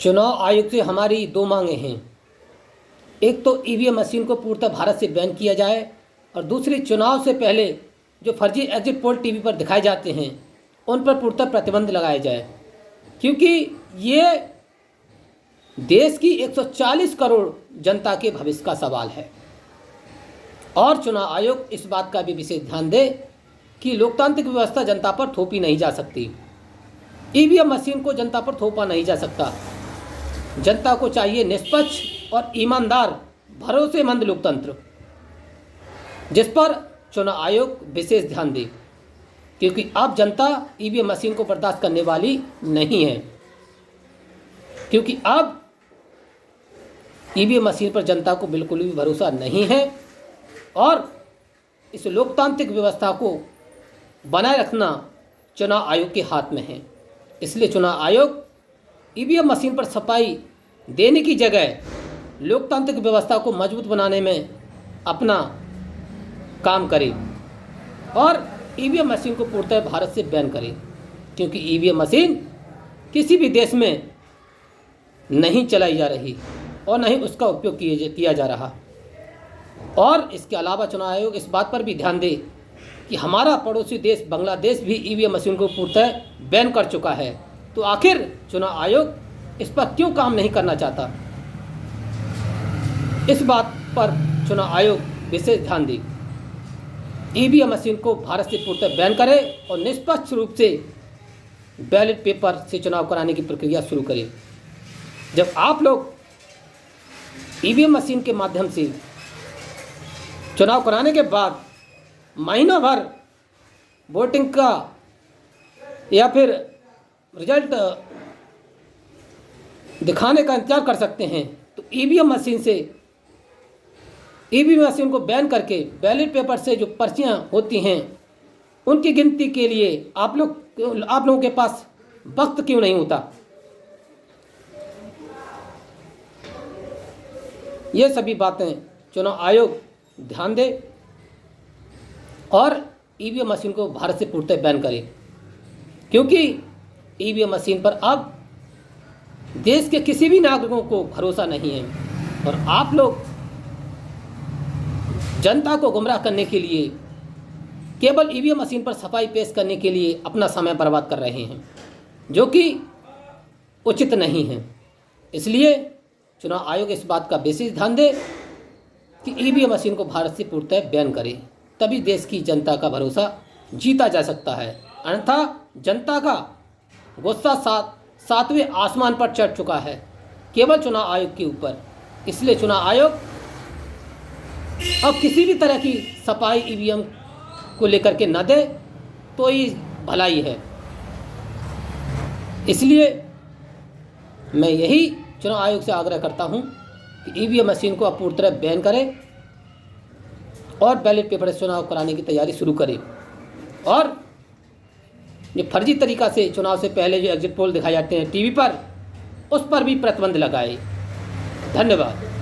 चुनाव आयोग से हमारी दो मांगें हैं। एक तो ईवीएम मशीन को पूर्णतः भारत से बैन किया जाए और दूसरी चुनाव से पहले जो फर्जी एग्जिट पोल टीवी पर दिखाए जाते हैं उन पर पूर्णतः प्रतिबंध लगाया जाए, क्योंकि ये देश की 140 करोड़ जनता के भविष्य का सवाल है। और चुनाव आयोग इस बात का भी विशेष ध्यान दे कि लोकतांत्रिक व्यवस्था जनता पर थोपी नहीं जा सकती। ईवीएम मशीन को जनता पर थोपा नहीं जा सकता। जनता को चाहिए निष्पक्ष और ईमानदार भरोसेमंद लोकतंत्र, जिस पर चुनाव आयोग विशेष ध्यान दे, क्योंकि अब जनता ईवीएम मशीन को बर्दाश्त करने वाली नहीं है। क्योंकि अब ईवीएम मशीन पर जनता को बिल्कुल भी भरोसा नहीं है और इस लोकतांत्रिक व्यवस्था को बनाए रखना चुनाव आयोग के हाथ में है। इसलिए चुनाव आयोग ईवीएम मशीन पर सफाई देने की जगह लोकतांत्रिक व्यवस्था को मजबूत बनाने में अपना काम करे और ईवीएम मशीन को पूर्णतः भारत से बैन करे, क्योंकि ईवीएम मशीन किसी भी देश में नहीं चलाई जा रही और नहीं उसका उपयोग किया जा रहा। और इसके अलावा चुनाव आयोग इस बात पर भी ध्यान दे कि हमारा पड़ोसी देश बांग्लादेश भी ईवीएम मशीन को पूर्णतः बैन कर चुका है, तो आखिर चुनाव आयोग इस पर क्यों काम नहीं करना चाहता। इस बात पर चुनाव आयोग विशेष ध्यान दे, ईवीएम मशीन को भारत से पूर्णतः बैन करे और निष्पक्ष रूप से बैलेट पेपर से चुनाव कराने की प्रक्रिया शुरू करे। जब आप लोग ईवीएम मशीन के माध्यम से चुनाव कराने के बाद महीनों भर वोटिंग का या फिर रिजल्ट दिखाने का इंतजार कर सकते हैं, तो ईवीएम मशीन को बैन करके बैलेट पेपर से जो पर्चियां होती हैं उनकी गिनती के लिए आप लोगों के पास वक्त क्यों नहीं होता। ये सभी बातें चुनाव आयोग ध्यान दे और ईवीएम मशीन को भारत से पूर्णतः बैन करे, क्योंकि ईवीएम मशीन पर अब देश के किसी भी नागरिकों को भरोसा नहीं है और आप लोग जनता को गुमराह करने के लिए केवल ईवीएम मशीन पर सफाई पेश करने के लिए अपना समय बर्बाद कर रहे हैं, जो कि उचित नहीं है। इसलिए चुनाव आयोग इस बात का विशेष ध्यान दे कि ईवीएम मशीन को भारत से पूर्णतः बैन करे, तभी देश की जनता का भरोसा जीता जा सकता है। अन्यथा जनता का गुस्सा सातवें आसमान पर चढ़ चुका है केवल चुनाव आयोग के ऊपर। इसलिए चुनाव आयोग अब किसी भी तरह की सफाई ईवीएम को लेकर के न दे तो ये भलाई है। इसलिए मैं यही चुनाव आयोग से आग्रह करता हूं कि ईवीएम मशीन को अब पूरी तरह बैन करें और बैलेट पेपर से चुनाव कराने की तैयारी शुरू करें और जो फर्जी तरीका से चुनाव से पहले जो एग्जिट पोल दिखाए जाते हैं टीवी पर, उस पर भी प्रतिबंध लगाए। धन्यवाद।